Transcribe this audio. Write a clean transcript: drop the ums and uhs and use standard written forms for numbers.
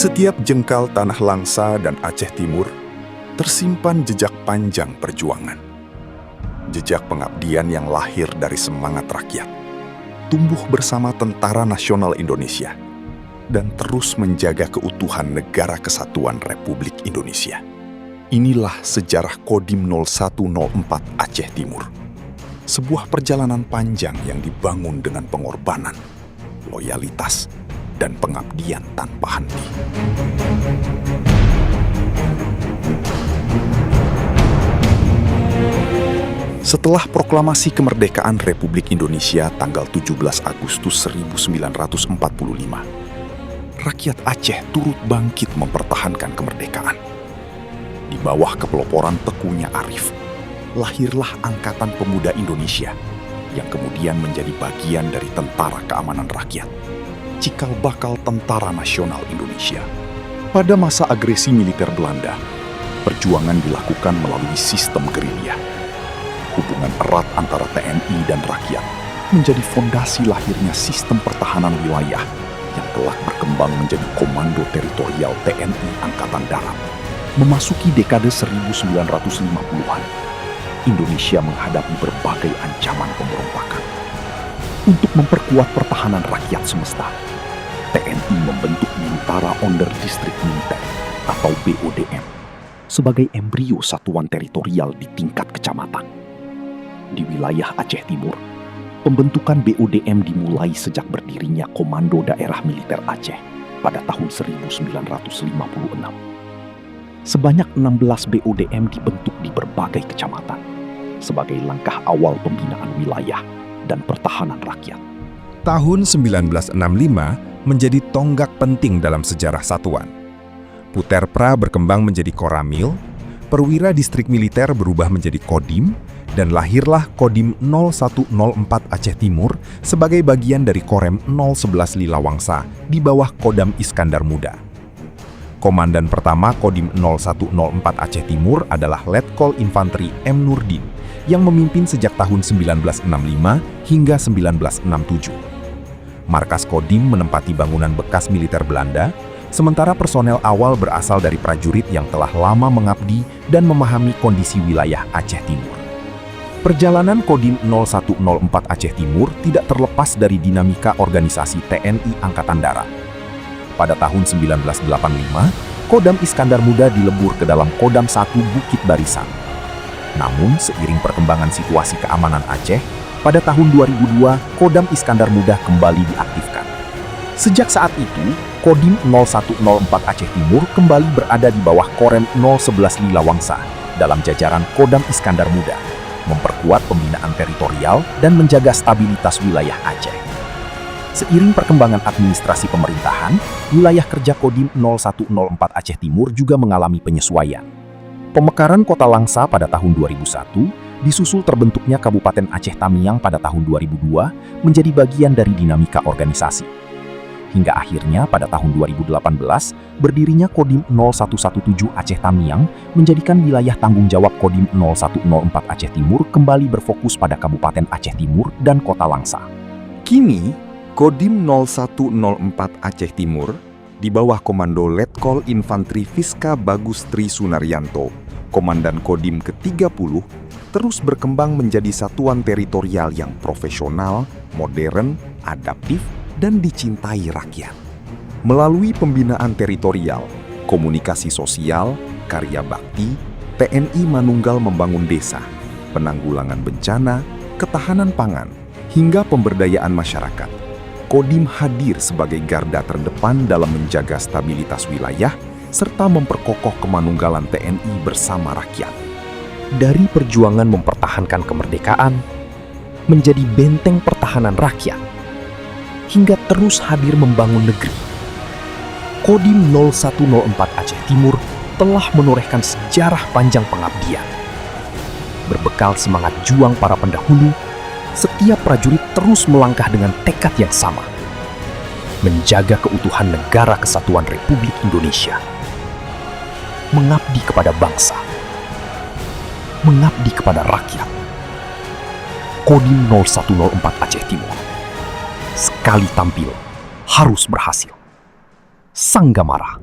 setiap jengkal tanah Langsa dan Aceh Timur tersimpan jejak panjang perjuangan. Jejak pengabdian yang lahir dari semangat rakyat, tumbuh bersama Tentara Nasional Indonesia, dan terus menjaga keutuhan Negara Kesatuan Republik Indonesia. Inilah sejarah Kodim 0104 Aceh Timur. Sebuah perjalanan panjang yang dibangun dengan pengorbanan, loyalitas, dan pengabdian tanpa henti. Setelah proklamasi kemerdekaan Republik Indonesia tanggal 17 Agustus 1945, rakyat Aceh turut bangkit mempertahankan kemerdekaan. Di bawah kepeloporan tekunya Arif, lahirlah Angkatan Pemuda Indonesia yang kemudian menjadi bagian dari Tentara Keamanan Rakyat, cikal bakal Tentara Nasional Indonesia. Pada masa agresi militer Belanda, perjuangan dilakukan melalui sistem gerilya. Hubungan erat antara TNI dan rakyat menjadi fondasi lahirnya sistem pertahanan wilayah yang kelak berkembang menjadi Komando Teritorial TNI Angkatan Darat. Memasuki dekade 1950-an, Indonesia menghadapi berbagai ancaman pemberontakan. Untuk memperkuat pertahanan rakyat semesta, TNI membentuk Bintara Onder Distrik Militer atau BODM sebagai embrio satuan teritorial di tingkat kecamatan. Di wilayah Aceh Timur, pembentukan BODM dimulai sejak berdirinya Komando Daerah Militer Aceh pada tahun 1956. Sebanyak 16 BODM dibentuk di berbagai kecamatan sebagai langkah awal pembinaan wilayah dan pertahanan rakyat. Tahun 1965 menjadi tonggak penting dalam sejarah satuan. Puterpra berkembang menjadi Koramil, perwira distrik militer berubah menjadi Kodim, dan lahirlah Kodim 0104 Aceh Timur sebagai bagian dari Korem 011 Lilawangsa di bawah Kodam Iskandar Muda. Komandan pertama Kodim 0104 Aceh Timur adalah Letkol Infanteri M. Nurdin yang memimpin sejak tahun 1965 hingga 1967. Markas Kodim menempati bangunan bekas militer Belanda, sementara personel awal berasal dari prajurit yang telah lama mengabdi dan memahami kondisi wilayah Aceh Timur. Perjalanan Kodim 0104 Aceh Timur tidak terlepas dari dinamika organisasi TNI Angkatan Darat. Pada tahun 1985, Kodam Iskandar Muda dilebur ke dalam Kodam 1 Bukit Barisan. Namun, seiring perkembangan situasi keamanan Aceh, pada tahun 2002, Kodam Iskandar Muda kembali diaktifkan. Sejak saat itu, Kodim 0104 Aceh Timur kembali berada di bawah Korem 011 Lilawangsa dalam jajaran Kodam Iskandar Muda, memperkuat pembinaan teritorial dan menjaga stabilitas wilayah Aceh. Seiring perkembangan administrasi pemerintahan, wilayah kerja Kodim 0104 Aceh Timur juga mengalami penyesuaian. Pemekaran Kota Langsa pada tahun 2001, disusul terbentuknya Kabupaten Aceh Tamiang pada tahun 2002, menjadi bagian dari dinamika organisasi. Hingga akhirnya pada tahun 2018, berdirinya Kodim 0117 Aceh Tamiang menjadikan wilayah tanggung jawab Kodim 0104 Aceh Timur kembali berfokus pada Kabupaten Aceh Timur dan Kota Langsa. Kini, Kodim 0104 Aceh Timur di bawah Komando Letkol Infanteri Fiska Bagus Tri Sunaryanto, Komandan Kodim ke-30, terus berkembang menjadi satuan teritorial yang profesional, modern, adaptif, dan dicintai rakyat. Melalui pembinaan teritorial, komunikasi sosial, karya bakti, TNI Manunggal membangun desa, penanggulangan bencana, ketahanan pangan, hingga pemberdayaan masyarakat. Kodim hadir sebagai garda terdepan dalam menjaga stabilitas wilayah serta memperkokoh kemanunggalan TNI bersama rakyat. Dari perjuangan mempertahankan kemerdekaan, menjadi benteng pertahanan rakyat, hingga terus hadir membangun negeri, Kodim 0104 Aceh Timur telah menorehkan sejarah panjang pengabdian. Berbekal semangat juang para pendahulu, setiap prajurit terus melangkah dengan tekad yang sama, menjaga keutuhan Negara Kesatuan Republik Indonesia, mengabdi kepada bangsa, mengabdi kepada rakyat. Kodim 0104 Aceh Timur, sekali tampil harus berhasil. Sanggamara.